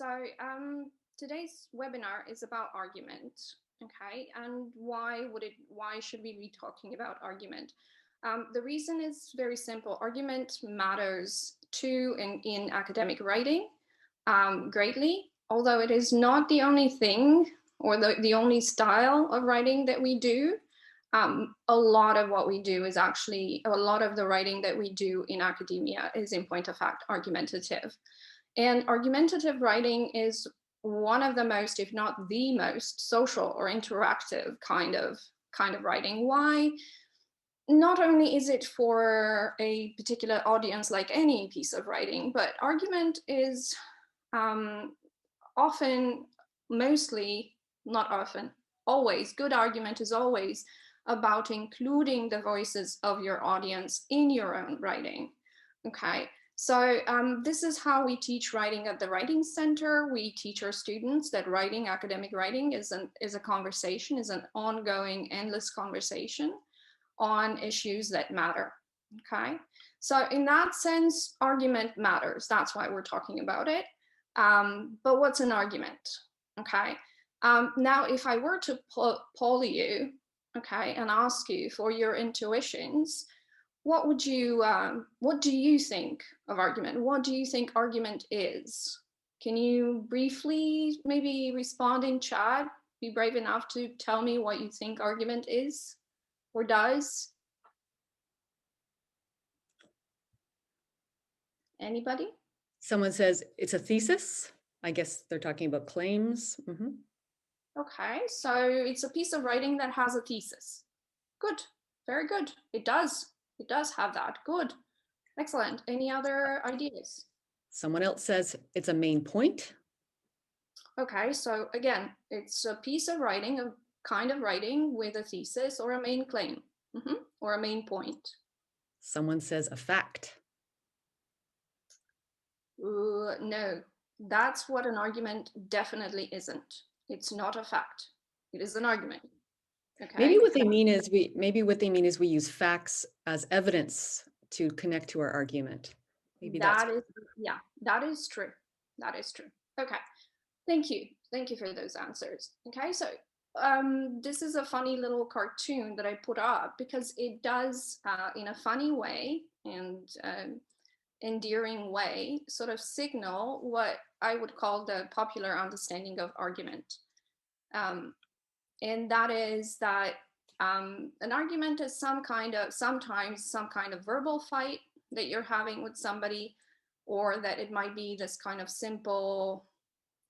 So today's webinar is about argument, okay? And why should we be talking about argument? The reason is very simple. Argument matters too in academic writing greatly, although it is not the only thing or the only style of writing that we do. A lot of what we do is actually, a lot of the writing that we do in academia is in point of fact argumentative. And argumentative writing is one of the most, if not the most, social or interactive kind of writing. Why? Not only is it for a particular audience like any piece of writing, but argument is often, mostly, not often, always, good argument is always about including the voices of your audience in your own writing, okay? So this is how we teach writing at the Writing Center. We teach our students that writing, academic writing, is a conversation, is an ongoing, endless conversation on issues that matter, okay? So in that sense, argument matters. That's why we're talking about it. But what's an argument, okay? Now, if I were to poll you, okay, and ask you for your intuitions, what do you think of argument? What do you think argument is? Can you briefly maybe respond in chat? Be brave enough to tell me what you think argument is or does? Anybody? Someone says it's a thesis. I guess they're talking about claims. Mm-hmm. Okay, so it's a piece of writing that has a thesis. Good, very good. It does have that. Good, excellent. Any other ideas? Someone else says it's a main point. Okay, so again, it's a piece of writing, a kind of writing with a thesis or a main claim, or a main point. Someone says a fact. No, that's what an argument definitely isn't. It's not a fact. It is an argument. Okay. Maybe what they mean is we use facts as evidence to connect to our argument. Maybe that is true. That is true. Okay. Thank you for those answers. Okay, so this is a funny little cartoon that I put up because it does, in a funny way and endearing way, sort of signal what I would call the popular understanding of argument. And that is that an argument is sometimes some kind of verbal fight that you're having with somebody, or that it might be this kind of simple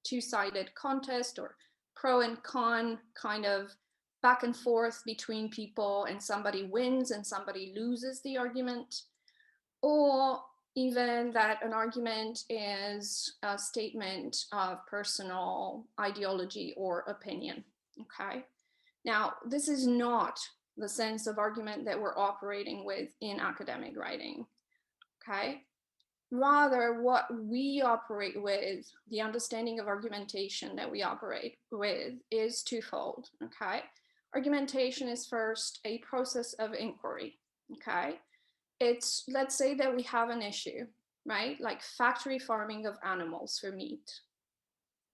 two-sided contest or pro and con kind of back and forth between people, and somebody wins and somebody loses the argument. Or even that an argument is a statement of personal ideology or opinion, okay? Now, this is not the sense of argument that we're operating with in academic writing, okay? Rather, what we operate with, the understanding of argumentation that we operate with, is twofold, okay? Argumentation is first a process of inquiry, okay? It's, let's say that we have an issue, right? Like factory farming of animals for meat.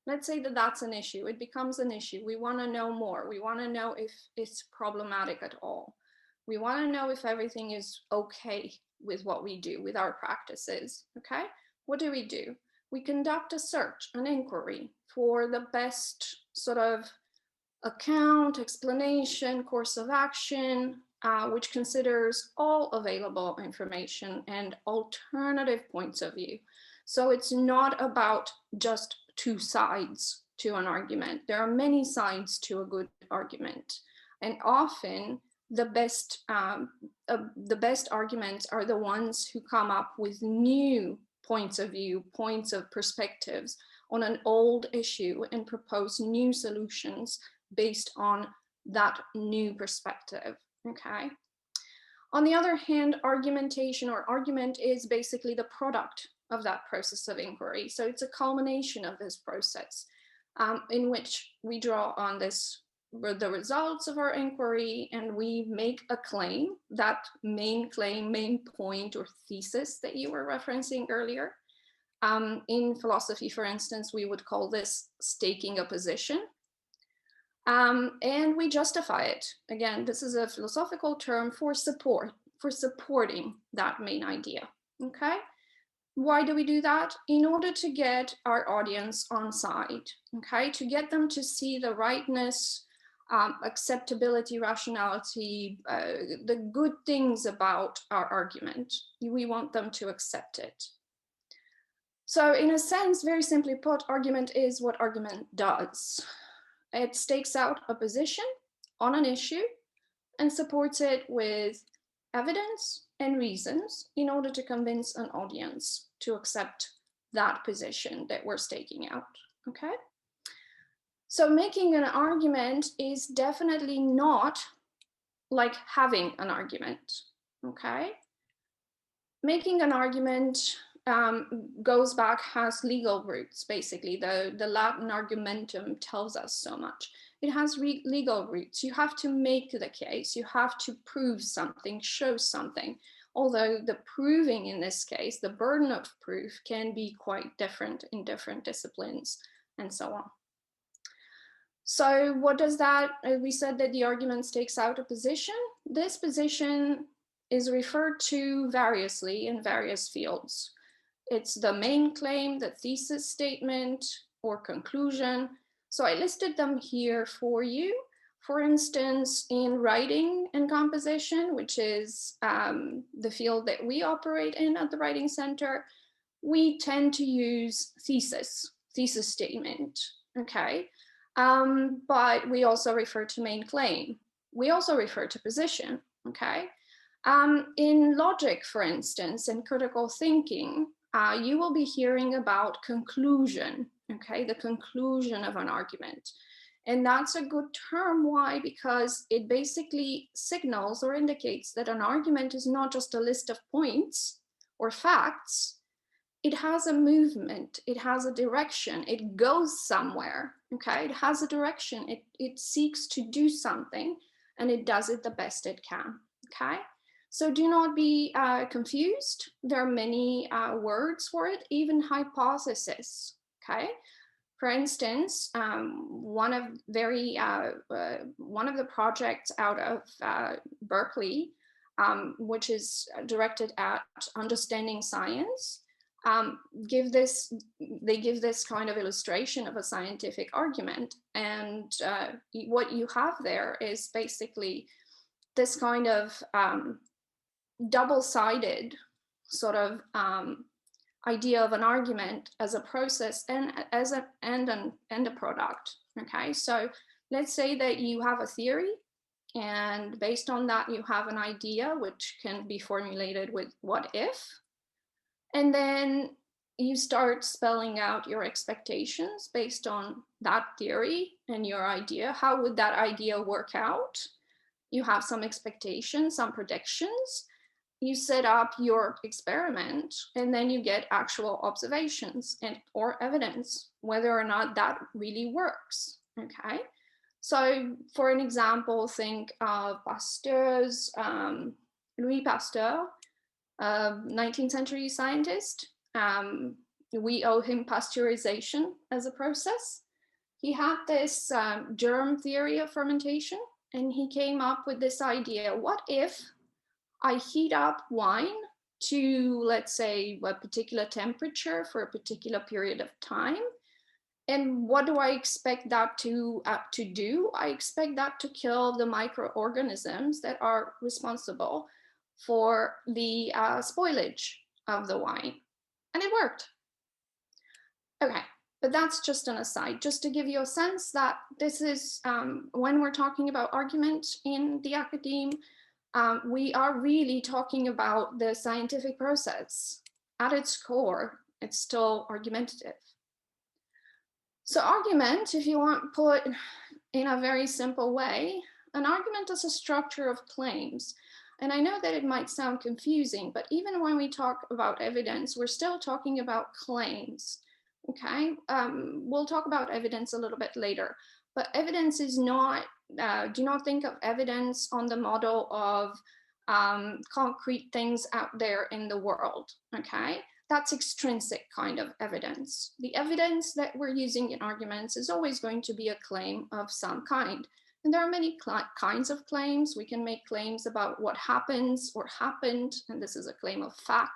Let's say that that's an issue. It becomes an issue. We want to know more. We want to know if it's problematic at all. We want to know if everything is okay with what we do, with our practices, okay? What do? We conduct a search, an inquiry for the best sort of account, explanation, course of action, which considers all available information and alternative points of view. So it's not about just two sides to an argument. There are many sides to a good argument. And often the best arguments are the ones who come up with new points of view, points of perspectives on an old issue and propose new solutions based on that new perspective, okay? On the other hand, argumentation or argument is basically the product of that process of inquiry. So it's a culmination of this process in which we draw on the results of our inquiry, and we make a claim, that main claim, main point or thesis that you were referencing earlier. In philosophy, for instance, we would call this staking a position. And we justify it. Again, this is a philosophical term for supporting that main idea, okay? Why do we do that? In order to get our audience on side, okay? To get them to see the rightness, acceptability, rationality, the good things about our argument. We want them to accept it. So in a sense, very simply put, argument is what argument does. It stakes out a position on an issue and supports it with evidence and reasons in order to convince an audience to accept that position that we're staking out, okay? So making an argument is definitely not like having an argument, okay? Making an argument goes back, has legal roots, basically. The Latin argumentum tells us so much. It has legal roots. You have to make the case. You have to prove something, show something. Although the proving in this case, the burden of proof can be quite different in different disciplines and so on. So what does that, we said that the argument stakes out a position. This position is referred to variously in various fields. It's the main claim, the thesis statement, or conclusion. So I listed them here for you. For instance, in writing and composition, which is the field that we operate in at the Writing Center, we tend to use thesis statement, okay? But we also refer to main claim. We also refer to position, okay? In logic, for instance, in critical thinking, you will be hearing about conclusion, okay? The conclusion of an argument. And that's a good term. Why? Because it basically signals or indicates that an argument is not just a list of points or facts. It has a movement, it has a direction, it goes somewhere, okay? It has a direction, it seeks to do something, and it does it the best it can, okay? So do not be confused. There are many words for it, even hypothesis, okay? For instance, one of the projects out of Berkeley, which is directed at understanding science, they give this kind of illustration of a scientific argument. And what you have there is basically this kind of double-sided sort of idea of an argument as a process and as a product. Okay, so let's say that you have a theory, and based on that you have an idea which can be formulated with what if, and then you start spelling out your expectations based on that theory and your idea. How would that idea work out? You have some expectations, some predictions. You set up your experiment, and then you get actual observations or evidence whether or not that really works, okay? So for an example, think of Pasteur's, Louis Pasteur, 19th century scientist. We owe him pasteurization as a process. He had this germ theory of fermentation, and he came up with this idea: what if I heat up wine to, let's say, a particular temperature for a particular period of time? And what do I expect that to do? I expect that to kill the microorganisms that are responsible for the spoilage of the wine. And it worked. Okay, but that's just an aside, just to give you a sense that this is, when we're talking about argument in the academe, we are really talking about the scientific process. At its core, it's still argumentative. So argument, if you want to put in a very simple way, an argument is a structure of claims. And I know that it might sound confusing, but even when we talk about evidence, we're still talking about claims, okay? We'll talk about evidence a little bit later, but evidence is not, do not think of evidence on the model of concrete things out there in the world, okay? that's extrinsic kind of evidence. The evidence that we're using in arguments is always going to be a claim of some kind. And there are many kinds of claims. We can make claims about what happens or happened, and this is a claim of fact.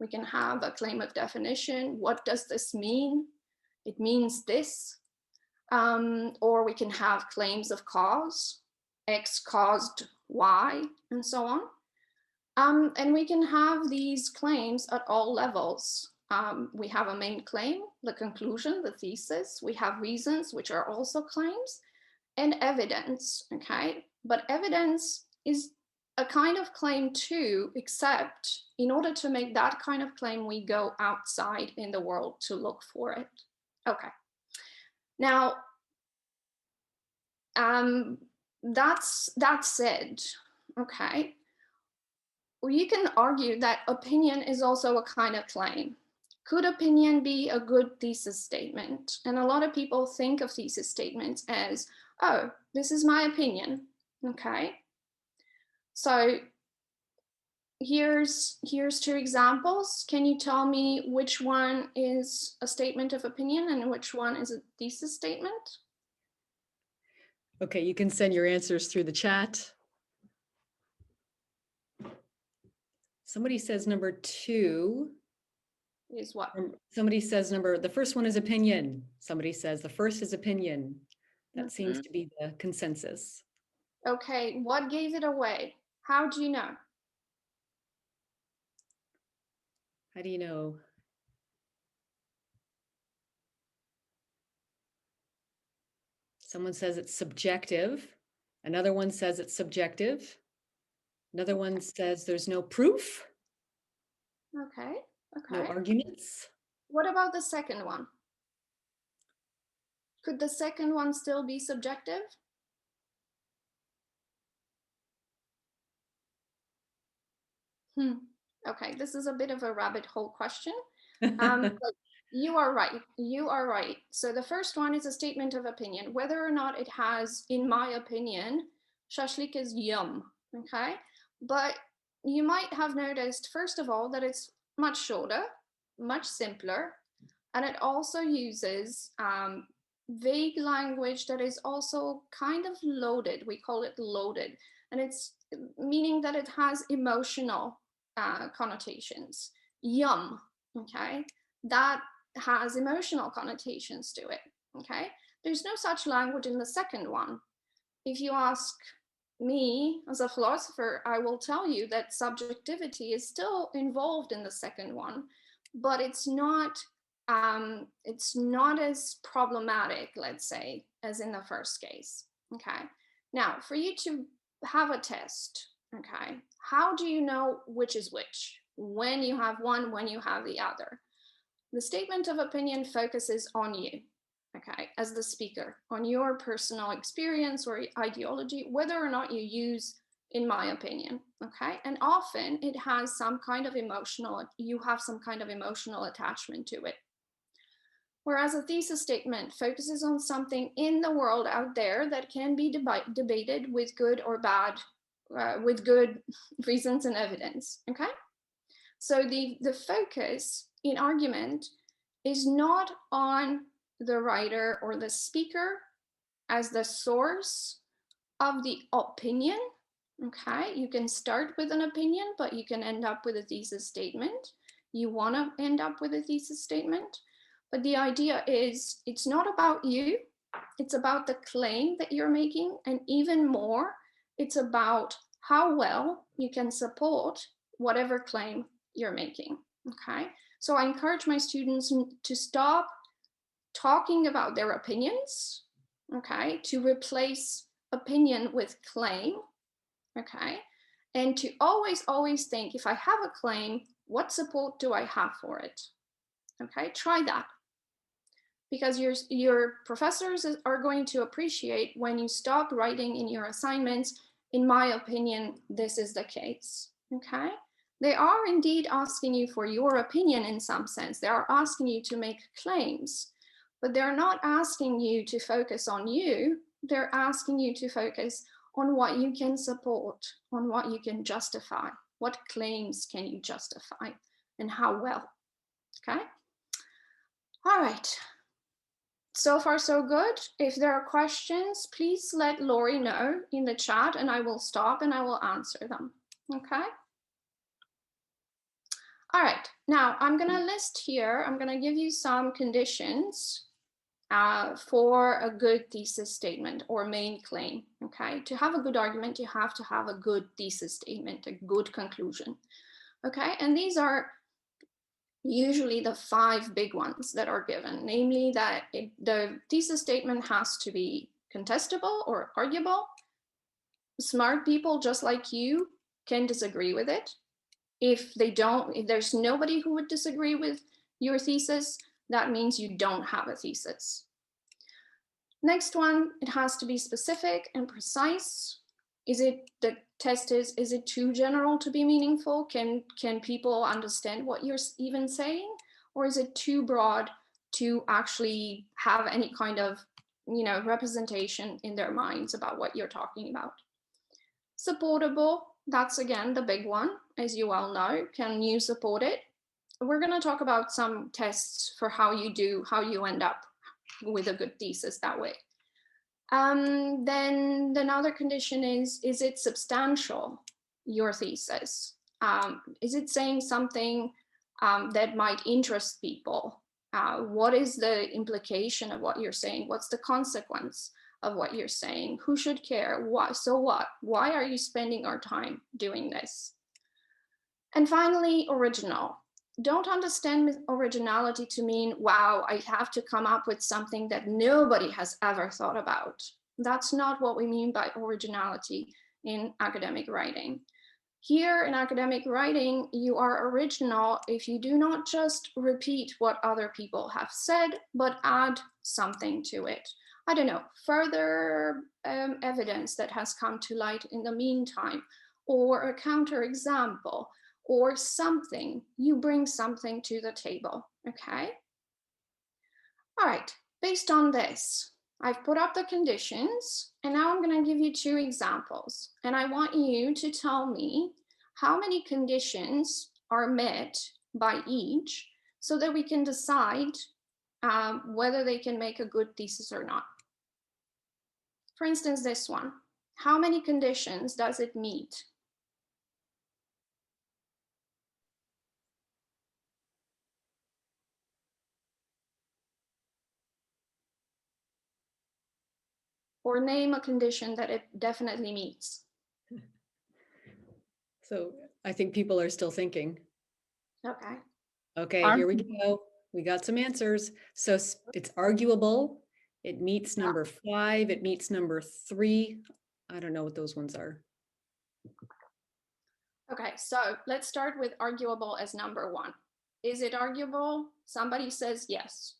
We can have a claim of definition. What does this mean? It means this. Or we can have claims of cause. X caused Y, and so on. And we can have these claims at all levels. We have a main claim, the conclusion, the thesis. We have reasons, which are also claims, and evidence, okay? But evidence is a kind of claim too, except in order to make that kind of claim, we go outside in the world to look for it. Okay. Now, that said, okay, you can argue that opinion is also a kind of claim. Could opinion be a good thesis statement? And a lot of people think of thesis statements as, oh, this is my opinion, okay? So here's 2 examples. Can you tell me which one is a statement of opinion and which one is a thesis statement? Okay, you can send your answers through the chat. Somebody says number 2. Is what? Somebody says the first one is opinion. Somebody says the first is opinion. That seems to be the consensus. Okay, what gave it away? How do you know? How do you know? Someone says it's subjective. Another one says it's subjective. Another one says there's no proof. Okay. No arguments. What about the second one? Could the second one still be subjective? Okay, this is a bit of a rabbit hole question. But you are right. You are right. So the first one is a statement of opinion, whether or not it has, in my opinion, shashlik is yum. Okay, but you might have noticed, first of all, that it's much shorter, much simpler, and it also uses vague language that is also kind of loaded. We call it loaded, and it's meaning that it has emotional connotations. Yum, okay, that has emotional connotations to it, okay? There's no such language in the second one. If you ask me as a philosopher, I will tell you that subjectivity is still involved in the second one, but it's not as problematic, let's say, as in the first case, okay? Now, for you to have a test, okay, how do you know which is which? When you have one, when you have the other? The statement of opinion focuses on you, okay, as the speaker, on your personal experience or ideology, whether or not you use, in my opinion, okay? And often it has some kind of you have some kind of emotional attachment to it. Whereas a thesis statement focuses on something in the world out there that can be debated with good or bad, with good reasons and evidence, okay? So the focus in argument is not on the writer or the speaker as the source of the opinion, okay? You can start with an opinion, but you can end up with a thesis statement. You want to end up with a thesis statement, but the idea is it's not about you, it's about the claim that you're making, and even more, it's about how well you can support whatever claim you're making, okay? So I encourage my students to stop talking about their opinions, okay, to replace opinion with claim, okay, and to always think, if I have a claim, what support do I have for it? Okay, try that. Because your professors are going to appreciate when you stop writing in your assignments, in my opinion, this is the case, okay? They are indeed asking you for your opinion in some sense. They are asking you to make claims, but they're not asking you to focus on you. They're asking you to focus on what you can support, on what you can justify. What claims can you justify? and how well. Okay. All right. So far, so good. If there are questions, please let Lori know in the chat and I will stop and I will answer them. Okay. All right. Now I'm going to list here, I'm going to give you some conditions for a good thesis statement or main claim. Okay. To have a good argument, you have to have a good thesis statement, a good conclusion. Okay. And these are usually the 5 big ones that are given, namely that the thesis statement has to be contestable or arguable. Smart people just like you can disagree with it. If there's nobody who would disagree with your thesis, that means you don't have a thesis. Next one, it has to be specific and precise. The test is it too general to be meaningful? Can people understand what you're even saying? Or is it too broad to actually have any kind of, representation in their minds about what you're talking about? Supportable, that's again the big one, as you all know. Can you support it? We're going to talk about some tests for how you end up with a good thesis that way. Then another condition is it substantial, your thesis? Is it saying something that might interest people? What is the implication of what you're saying? What's the consequence of what you're saying? Who should care? Why? So what? Why are you spending our time doing this? And finally, original. Don't understand originality to mean, wow, I have to come up with something that nobody has ever thought about. That's not what we mean by originality in academic writing. Here in academic writing, you are original if you do not just repeat what other people have said, but add something to it. I don't know, further evidence that has come to light in the meantime, or a counterexample, or something. You bring something to the table, okay? All right, based on this, I've put up the conditions, and now I'm going to give you 2 examples. And I want you to tell me how many conditions are met by each so that we can decide whether they can make a good thesis or not. For instance, this one. How many conditions does it meet? Or name a condition that it definitely meets. So I think people are still thinking. Okay. Okay, here we go. We got some answers. So it's arguable. It meets number 5. It meets number 3. I don't know what those ones are. Okay, so let's start with arguable as number 1. Is it arguable? Somebody says yes.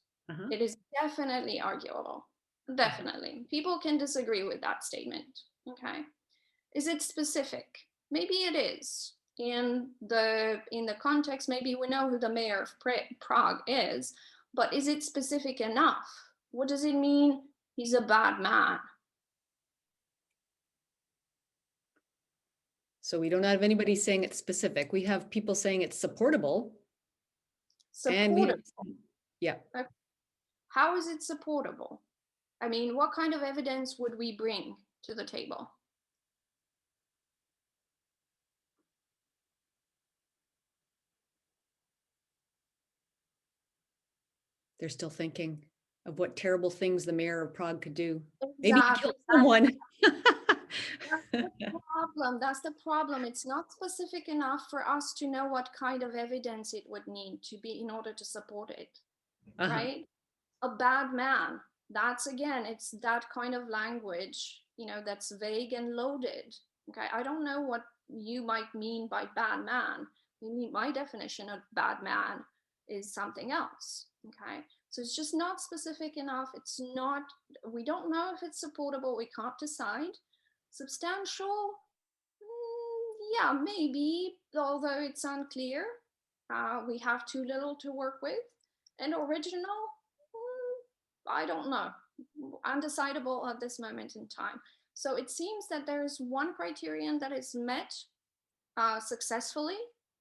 It is definitely arguable. Definitely. People can disagree with that statement. Okay. Is it specific? Maybe it is. In the context, maybe we know who the mayor of Prague is, but is it specific enough? What does it mean? He's a bad man. So we don't have anybody saying it's specific. We have people saying it's supportable. Supportable. Yeah. Okay. How is it supportable? I mean, what kind of evidence would we bring to the table? They're still thinking of what terrible things the mayor of Prague could do. Exactly. Maybe kill someone. That's the problem. It's not specific enough for us to know what kind of evidence it would need to be in order to support it, right? A bad man. That's again, it's that kind of language, that's vague and loaded. Okay, I don't know what you might mean by bad man. My definition of bad man is something else. Okay, so it's just not specific enough. We don't know if it's supportable. We can't decide. Substantial, yeah, maybe, although it's unclear. We have too little to work with. And original, I don't know. Undecidable at this moment in time. So it seems that there is one criterion that is met successfully,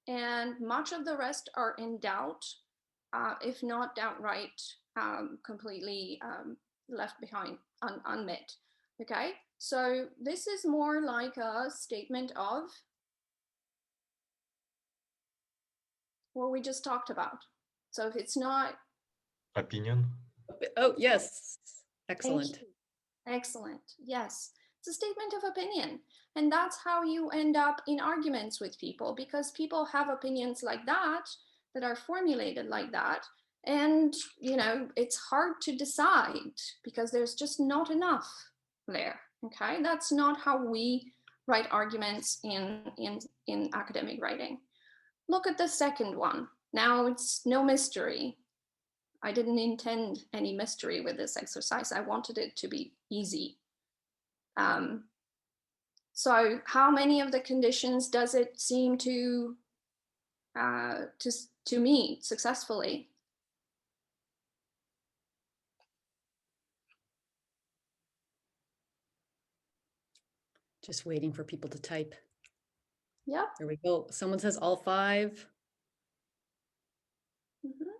and much of the rest are in doubt, if not downright completely left behind, unmet. Okay, so this is more like a statement of what we just talked about. So if it's not opinion. Oh, yes. Excellent. Excellent. Yes. It's a statement of opinion. And that's how you end up in arguments with people, because people have opinions like that are formulated like that. And, you know, it's hard to decide because there's just not enough there. Okay. That's not how we write arguments in academic writing. Look at the second one. Now it's no mystery. I didn't intend any mystery with this exercise. I wanted it to be easy. So how many of the conditions does it seem to meet successfully? Just waiting for people to type. Yep. There we go. Someone says all 5. Mm-hmm.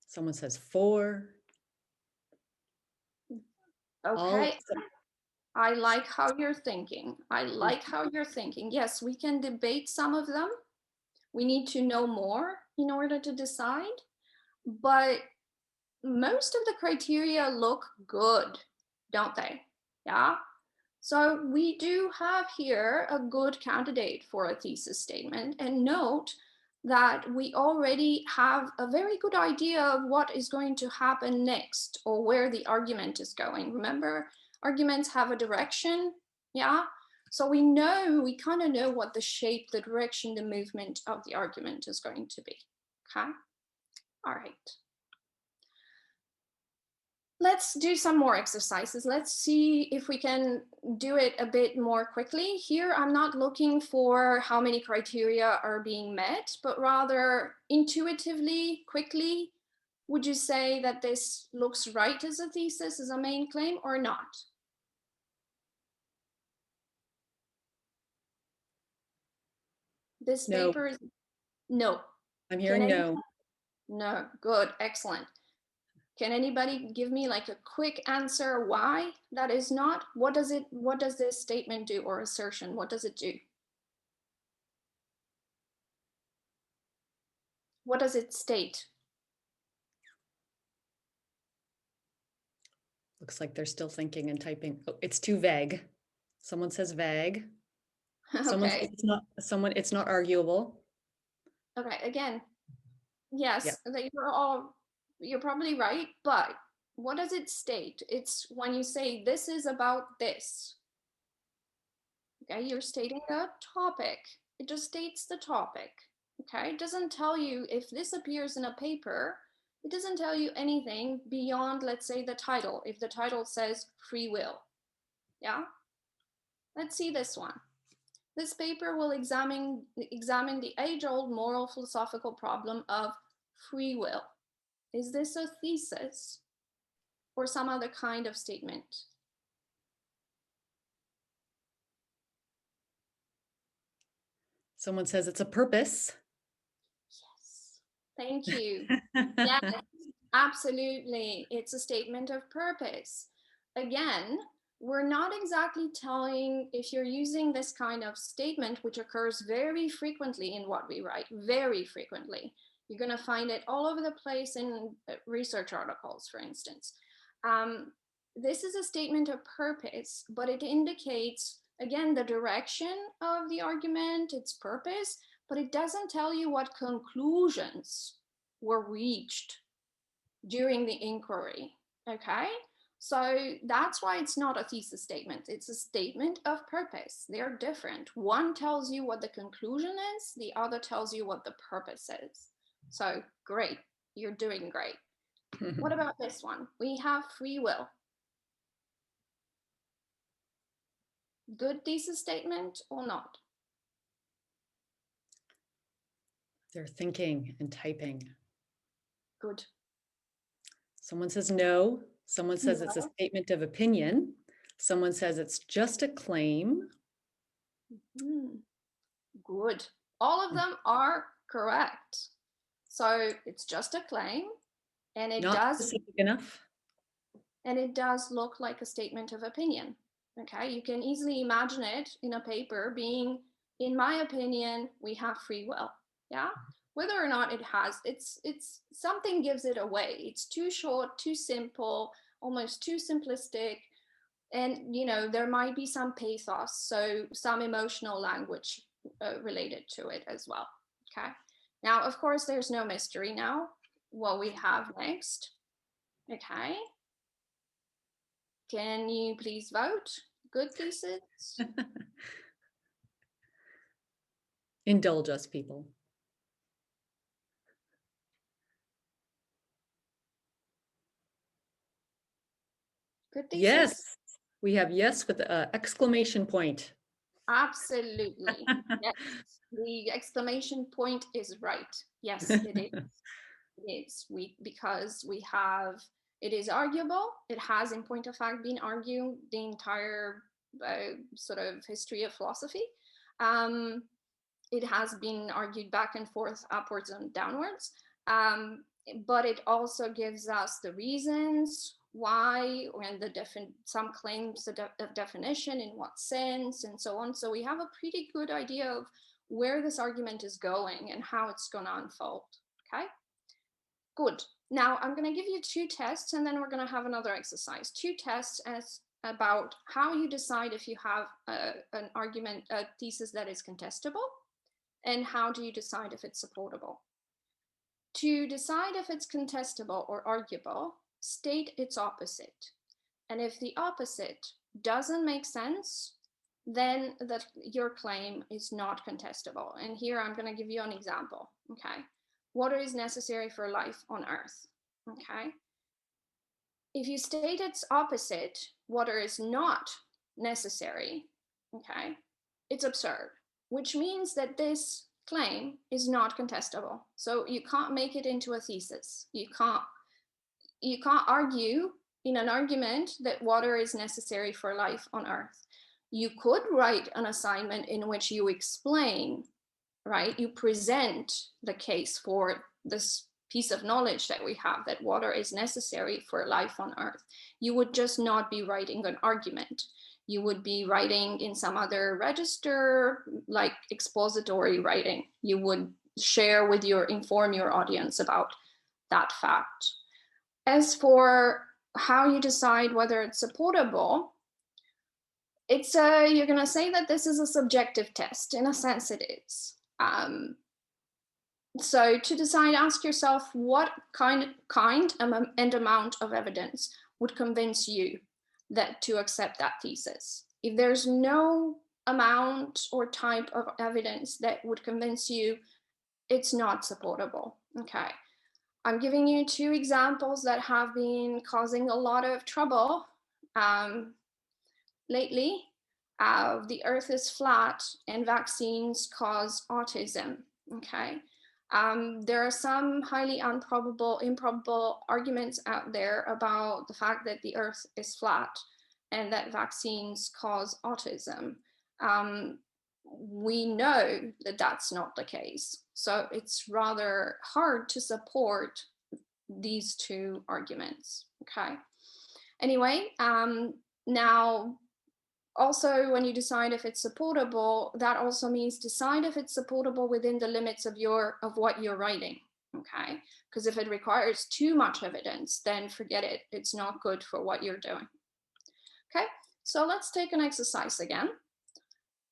Someone says 4. Okay. I like how you're thinking. I like how you're thinking. Yes, we can debate some of them. We need to know more in order to decide. But most of the criteria look good, don't they? Yeah. So we do have here a good candidate for a thesis statement, and note that we already have a very good idea of what is going to happen next or where the argument is going. Remember, arguments have a direction, yeah? So we kind of know what the shape, the direction, the movement of the argument is going to be, okay? All right. Let's do some more exercises. Let's see if we can do it a bit more quickly. Here, I'm not looking for how many criteria are being met, but rather intuitively, quickly, would you say that this looks right as a thesis, as a main claim, or not? This No. paper is no. I'm hearing no. No, good, excellent. Can anybody give me like a quick answer why that is not? What does this statement do, or assertion? What does it do? What does it state? Looks like they're still thinking and typing. Oh, it's too vague. Someone says vague. Someone says it's not arguable. Okay, again, yes, you're probably right, but what does it state? It's when you say this is about this. Okay, you're stating a topic. It just states the topic. Okay, it doesn't tell you if this appears in a paper. It doesn't tell you anything beyond, let's say, the title. If the title says free will, yeah. Let's see this one. This paper will examine the age-old moral philosophical problem of free will. Is this a thesis or some other kind of statement? Someone says it's a purpose. Yes, thank you. Yes, absolutely. It's a statement of purpose. Again, we're not exactly telling, if you're using this kind of statement, which occurs very frequently in what we write, very frequently. You're going to find it all over the place in research articles, for instance. This is a statement of purpose, but it indicates, again, the direction of the argument, its purpose, but it doesn't tell you what conclusions were reached during the inquiry, okay? So that's why it's not a thesis statement. It's a statement of purpose. They're different. One tells you what the conclusion is, the other tells you what the purpose is. So great, you're doing great. What about this one? We have free will. Good thesis statement or not? They're thinking and typing. Good. Someone says no. Someone says it's a statement of opinion. Someone says it's just a claim. Good. All of them are correct. So it's just a claim, and it Not specific enough. And it does look like a statement of opinion. Okay, you can easily imagine it in a paper being, in my opinion, we have free will. Yeah, whether or not it has, it's something gives it away. It's too short, too simple, almost too simplistic, and there might be some pathos, so some emotional language related to it as well. Okay, now of course there's no mystery now what we have next. Okay, can you please vote? Good thesis? Indulge us, people. Good thesis? Yes, we have yes with an exclamation point. Absolutely. Yes, the exclamation point is right. Yes, it is. It is. Because we have, it is arguable. It has, in point of fact, been argued the entire sort of history of philosophy. It has been argued back and forth, upwards and downwards. But it also gives us the reasons why, and some claims of definition, in what sense, and so on. So we have a pretty good idea of where this argument is going and how it's going to unfold. Okay, good. Now I'm going to give you two tests, and then we're going to have another exercise. Two tests about how you decide if you have an argument, a thesis that is contestable, and how do you decide if it's supportable. To decide if it's contestable or arguable, state its opposite. And if the opposite doesn't make sense, then your claim is not contestable. And here I'm going to give you an example. Okay, water is necessary for life on Earth. Okay, if you state its opposite, water is not necessary. Okay, it's absurd, which means that this claim is not contestable. So you can't make it into a thesis. You can't argue in an argument that water is necessary for life on Earth. You could write an assignment in which you explain, right? You present the case for this piece of knowledge that we have, that water is necessary for life on Earth. You would just not be writing an argument. You would be writing in some other register, like expository writing. You would inform your audience about that fact. As for how you decide whether it's supportable, you're going to say that this is a subjective test. In a sense, it is. So to decide, ask yourself what kind and amount of evidence would convince you that to accept that thesis. If there's no amount or type of evidence that would convince you, it's not supportable. Okay. I'm giving you two examples that have been causing a lot of trouble lately. The Earth is flat and vaccines cause autism. Okay. There are some highly improbable arguments out there about the fact that the Earth is flat and that vaccines cause autism. We know that that's not the case. So it's rather hard to support these two arguments. Okay. Anyway, now, also, when you decide if it's supportable, that also means decide if it's supportable within the limits of what you're writing. Okay, because if it requires too much evidence, then forget it. It's not good for what you're doing. Okay, so let's take an exercise again.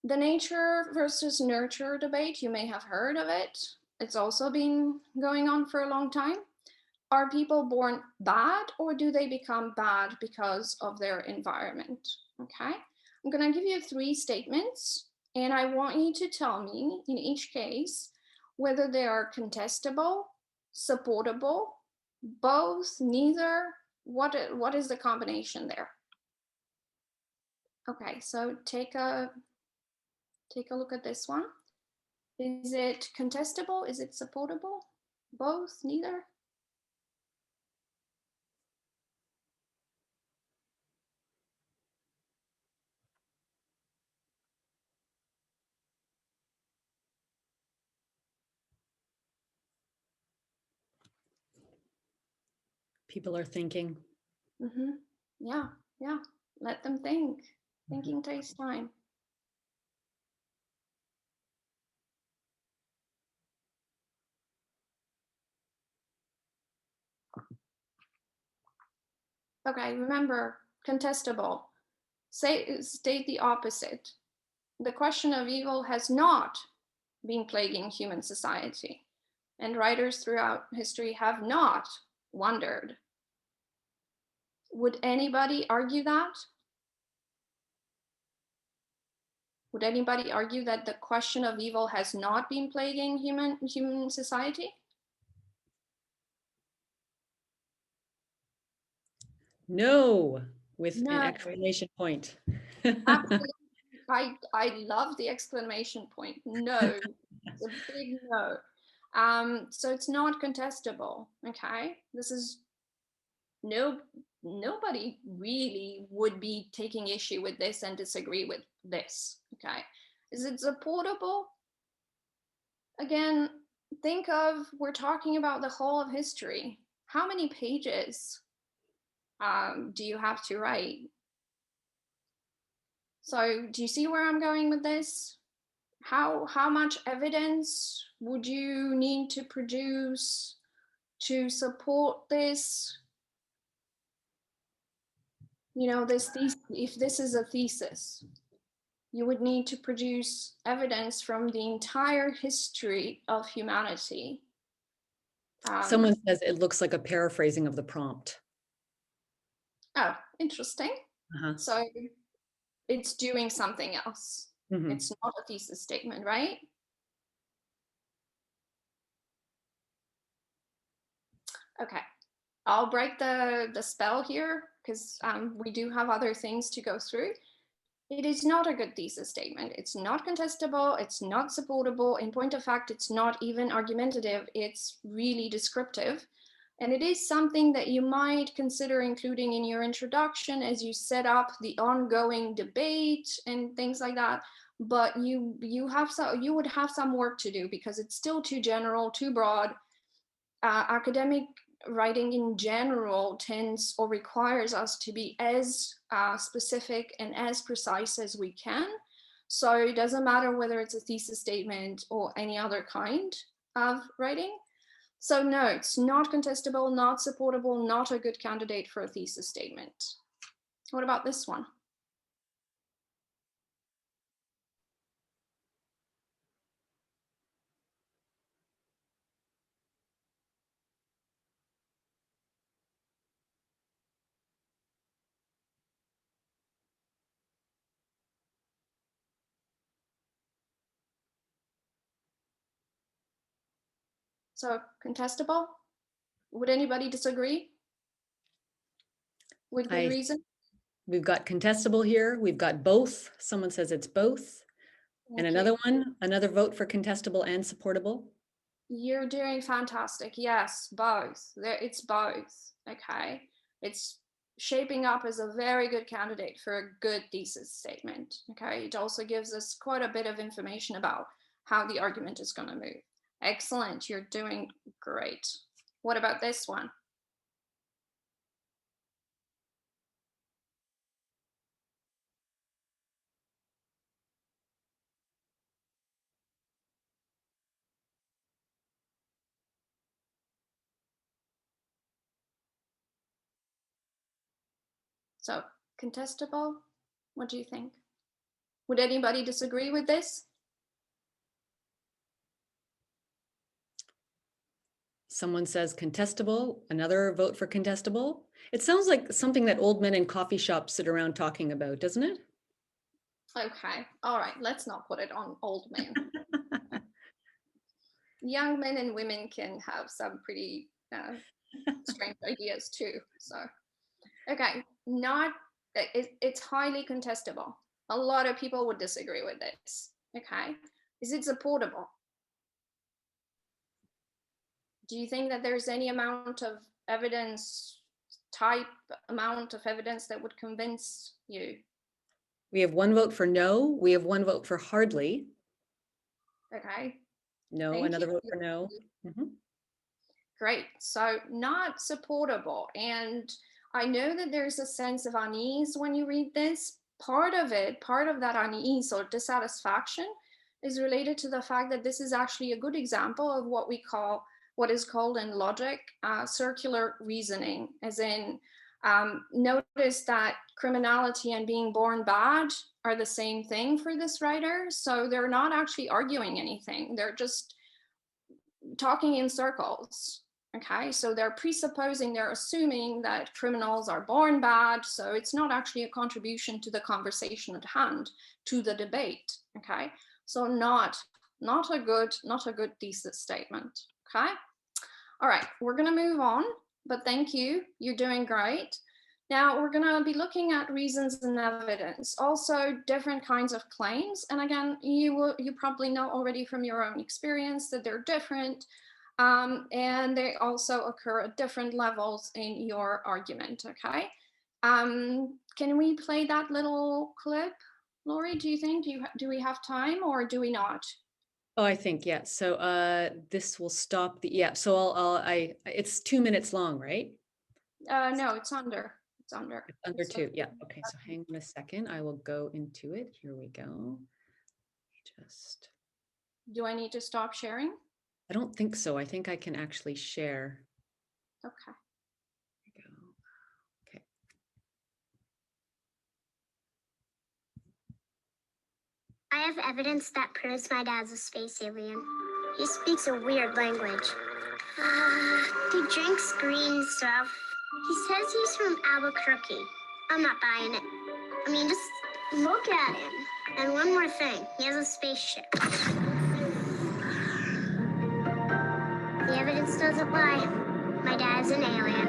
The nature versus nurture debate, you may have heard of it. It's also been going on for a long time. Are people born bad, or do they become bad because of their environment? Okay. I'm going to give you 3 statements, and I want you to tell me in each case whether they are contestable, supportable, both, neither. What is the combination there? Okay, so take a look at this one. Is it contestable? Is it supportable? Both, neither? People are thinking. Yeah, yeah. Let them think. Thinking takes time. Okay, remember, contestable. State the opposite. The question of evil has not been plaguing human society, and writers throughout history have not wondered. Would anybody argue that? Would anybody argue that the question of evil has not been plaguing human society? No, with No. an exclamation point. Absolutely. I love the exclamation point. No, it's a big no. So it's not contestable. Okay, this is nobody really would be taking issue with this and disagree with this. Okay, is it supportable? Again, think of, we're talking about the whole of history. How many pages do you have to write? So do you see where I'm going with this? How much evidence would you need to produce to support this? You know, this thesis, if this is a thesis, you would need to produce evidence from the entire history of humanity. Someone says it looks like a paraphrasing of the prompt. Oh, interesting. So it's doing something else. It's not a thesis statement, right? Okay, I'll break the spell here because we do have other things to go through. It is not a good thesis statement. It's not contestable. It's not supportable. In point of fact, it's not even argumentative. It's really descriptive. And it is something that you might consider including in your introduction as you set up the ongoing debate and things like that. But you would have some work to do because it's still too general, too broad. Academic writing in general tends or requires us to be as specific and as precise as we can. So it doesn't matter whether it's a thesis statement or any other kind of writing. So no, it's not contestable, not supportable, not a good candidate for a thesis statement. What about this one? So contestable? Would anybody disagree? With good reason? We've got contestable here. We've got both. Someone says it's both. And another one, another vote for contestable and supportable. You're doing fantastic. Yes, both. It's both. Okay. It's shaping up as a very good candidate for a good thesis statement. Okay. It also gives us quite a bit of information about how the argument is going to move. Excellent. You're doing great. What about this one? So contestable, what do you think? Would anybody disagree with this? Someone says contestable, another vote for contestable. It sounds like something that old men in coffee shops sit around talking about, doesn't it? Okay, all right, let's not put it on old men. Young men and women can have some pretty strange ideas too. So, okay, it's highly contestable. A lot of people would disagree with this. Okay, is it supportable? Do you think that there's any amount of evidence, amount of evidence that would convince you? We have one vote for no. We have one vote for hardly. Okay. No, Thank another you. vote for no. Great. So not supportable. And I know that there's a sense of unease when you read this. Part of that unease or dissatisfaction is related to the fact that this is actually a good example of what is called in logic circular reasoning, as in notice that criminality and being born bad are the same thing for this writer. So they're not actually arguing anything. They're just talking in circles. Okay, so they're assuming that criminals are born bad. So it's not actually a contribution to the conversation at hand, to the debate. Okay, so not a good thesis statement. Okay, all right, we're gonna move on, but thank you, you're doing great. Now we're gonna be looking at reasons and evidence, also different kinds of claims. And again, you probably know already from your own experience that they're different. And they also occur at different levels in your argument, okay? Can we play that little clip, Lori? Do you think, do we have time or do we not? Oh, I think, yeah. So this will stop the, so it's 2 minutes long, right? No, it's under. It's under 2, yeah. Okay, so hang on a second. I will go into it. Here we go. Just. Do I need to stop sharing? I don't think so. I think I can actually share. Okay. There we go. Okay. I have evidence that proves my dad's a space alien. He speaks a weird language. He drinks green stuff. He says he's from Albuquerque. I'm not buying it. I mean, just look at him. And one more thing, he has a spaceship. The evidence doesn't lie. My dad's an alien.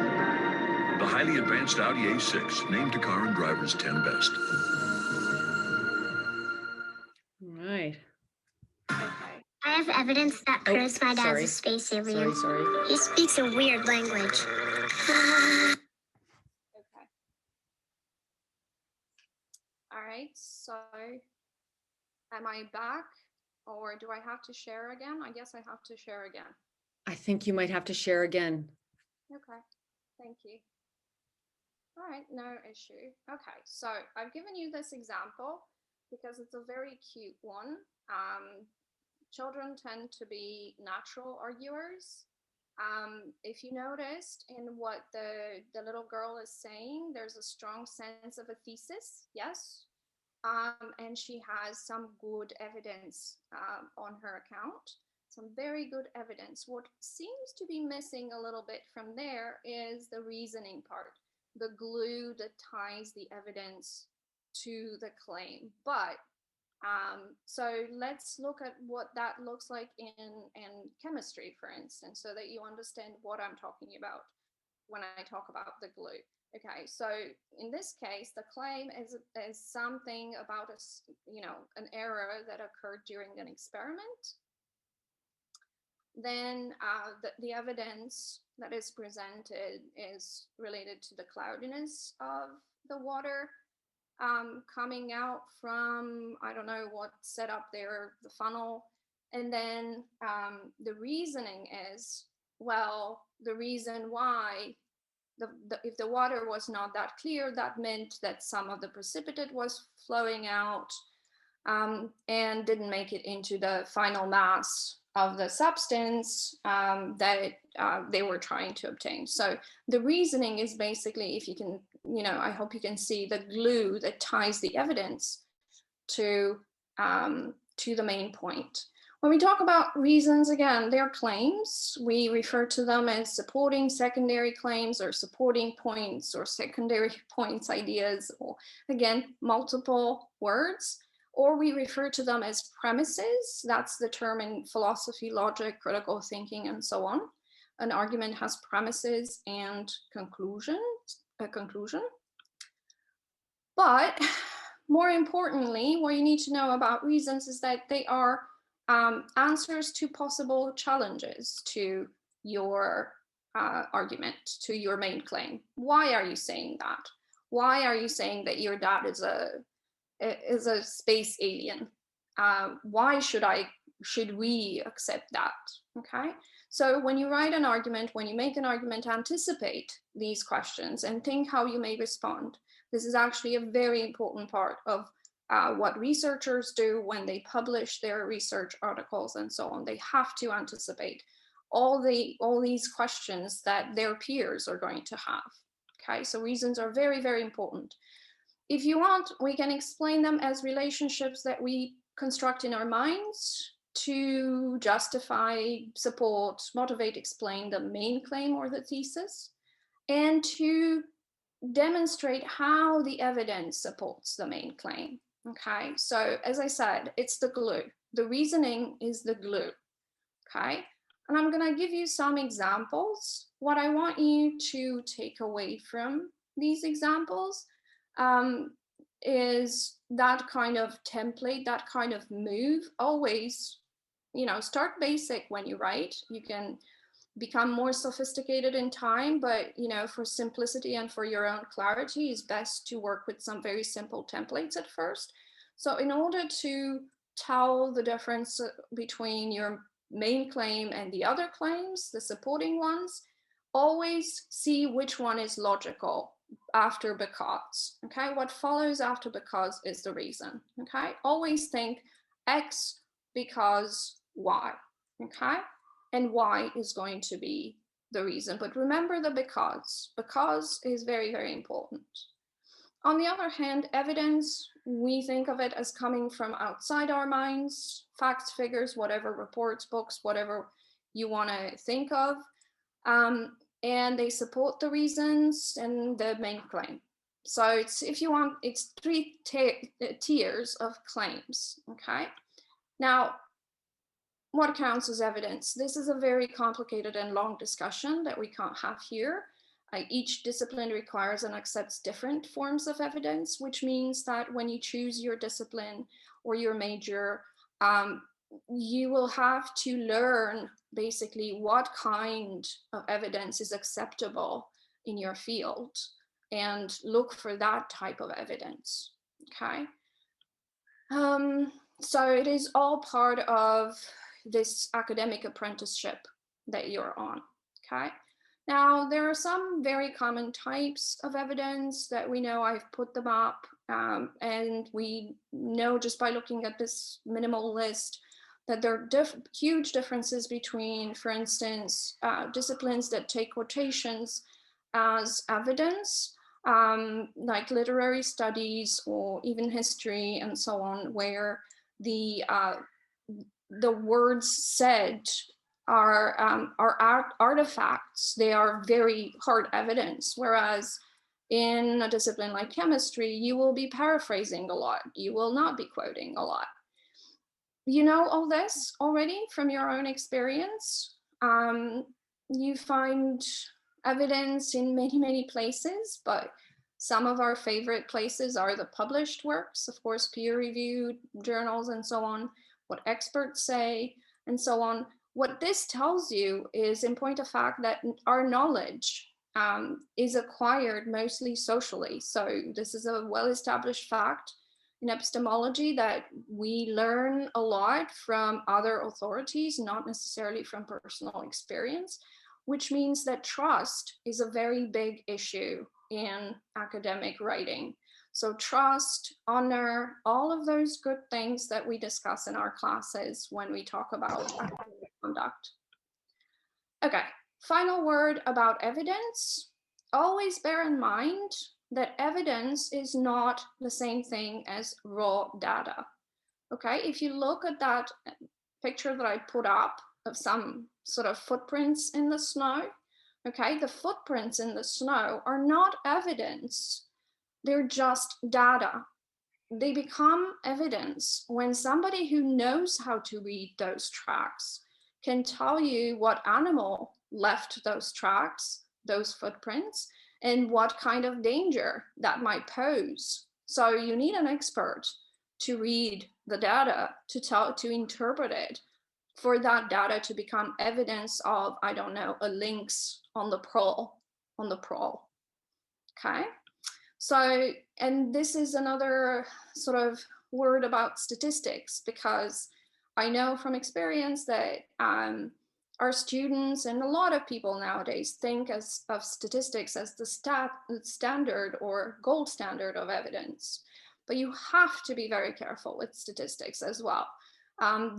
The highly advanced Audi A6, named to car and drivers 10 best. All right. Okay. I have evidence that proves my dad's a space alien. Sorry. He speaks a weird language. Okay. All right, so am I back or do I have to share again? I guess I have to share again. I think you might have to share again. Okay, thank you. All right, no issue. Okay, so I've given you this example because it's a very cute one. Children tend to be natural arguers. If you noticed in what the little girl is saying, there's a strong sense of a thesis, yes? And she has some good evidence on her account, some very good evidence. What seems to be missing a little bit from there is the reasoning part, the glue that ties the evidence to the claim. But so let's look at what that looks like in chemistry, for instance, so that you understand what I'm talking about when I talk about the glue. Okay, so in this case, the claim is something about an error that occurred during an experiment. Then the evidence that is presented is related to the cloudiness of the water coming out from, I don't know what set up there, the funnel. And then the reasoning is, well, the reason why if the water was not that clear, that meant that some of the precipitate was flowing out and didn't make it into the final mass of the substance that they were trying to obtain. So the reasoning is basically, if you can, I hope you can see the glue that ties the evidence to the main point. When we talk about reasons, again, they're claims. We refer to them as supporting secondary claims or supporting points or secondary points ideas, or again, multiple words. Or we refer to them as premises. That's the term in philosophy, logic, critical thinking, and so on. An argument has premises and a conclusion. But more importantly, what you need to know about reasons is that they are answers to possible challenges to your argument, to your main claim. Why are you saying that? Why are you saying that your dad is a space alien? Why should I should we accept that? Okay. So when you write an argument, when you make an argument, anticipate these questions and think how you may respond. This is actually a very important part of what researchers do when they publish their research articles and so on. They have to anticipate all these questions that their peers are going to have. Okay, so reasons are very, very important. If you want, we can explain them as relationships that we construct in our minds to justify, support, motivate, explain the main claim or the thesis, and to demonstrate how the evidence supports the main claim. Okay, so as I said, it's the glue. The reasoning is the glue. Okay, and I'm going to give you some examples. What I want you to take away from these examples is that kind of template, that kind of move. Always, start basic when you write. You can become more sophisticated in time, but for simplicity and for your own clarity, it's best to work with some very simple templates at first. So in order to tell the difference between your main claim and the other claims, the supporting ones, always see which one is logical after because. Okay, what follows after because is the reason. Okay, always think X because Y. Okay, and Y is going to be the reason. But remember the because. Because is very, very important. On the other hand, evidence, we think of it as coming from outside our minds, facts, figures, whatever, reports, books, whatever you want to think of. And they support the reasons and the main claim. So it's, if you want, it's three tiers of claims. Okay. Now, what counts as evidence? This is a very complicated and long discussion that we can't have here. Each discipline requires and accepts different forms of evidence, which means that when you choose your discipline or your major, you will have to learn basically what kind of evidence is acceptable in your field and look for that type of evidence. Okay. So it is all part of this academic apprenticeship that you're on. Okay. Now, there are some very common types of evidence that we know. I've put them up, and we know just by looking at this minimal list that there are huge differences between, for instance, disciplines that take quotations as evidence, like literary studies or even history and so on, where the words said are artifacts. They are very hard evidence, whereas in a discipline like chemistry, you will be paraphrasing a lot. You will not be quoting a lot. You know all this already from your own experience. You find evidence in many, many places, but some of our favorite places are the published works, of course, peer-reviewed journals and so on, what experts say, and so on. What this tells you is, in point of fact, that our knowledge is acquired mostly socially. So this is a well-established fact in epistemology that we learn a lot from other authorities, not necessarily from personal experience, which means that trust is a very big issue in academic writing. So trust, honor, all of those good things that we discuss in our classes when we talk about academic conduct. Okay, final word about evidence. Always bear in mind that evidence is not the same thing as raw data. Okay, if you look at that picture that I put up of some sort of footprints in the snow, okay, the footprints in the snow are not evidence. They're just data. They become evidence when somebody who knows how to read those tracks can tell you what animal left those tracks, those footprints, and what kind of danger that might pose. So you need an expert to read the data, to interpret it, for that data to become evidence of, I don't know, a lynx on the prowl. Okay. So, and this is another sort of word about statistics, because I know from experience that our students and a lot of people nowadays think of statistics as the standard or gold standard of evidence. But you have to be very careful with statistics as well.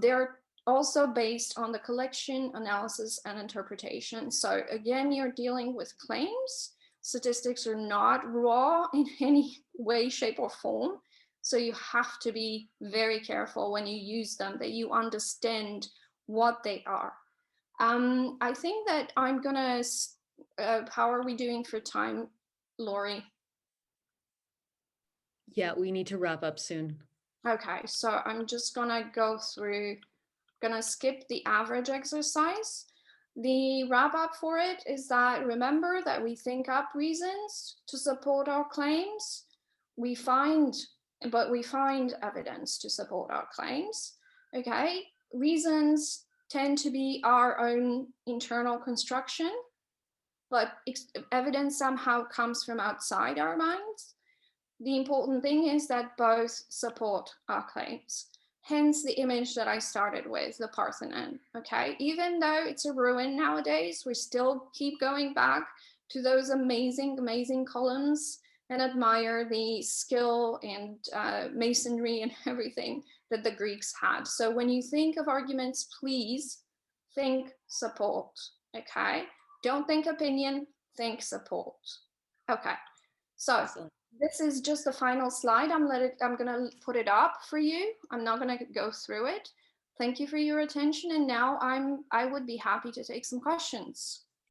They're also based on the collection, analysis, and interpretation. So again, you're dealing with claims. Statistics are not raw in any way, shape, or form. So you have to be very careful when you use them, that you understand what they are. I think that I'm gonna, how are we doing for time, Lori? Yeah, we need to wrap up soon. Okay, so I'm just gonna go through, gonna skip the average exercise. The wrap up for it is that remember that we think up reasons to support our claims. We find evidence to support our claims. Okay, reasons tend to be our own internal construction, but evidence somehow comes from outside our minds. The important thing is that both support our claims. Hence the image that I started with, the Parthenon, okay? Even though it's a ruin nowadays, we still keep going back to those amazing, amazing columns and admire the skill and masonry and everything that the Greeks had. So when you think of arguments, please think support, okay? Don't think opinion, think support. Okay, so Excellent. this is just the final slide. I'm gonna put it up for you. I'm not gonna go through it. Thank you for your attention. And now I would be happy to take some questions.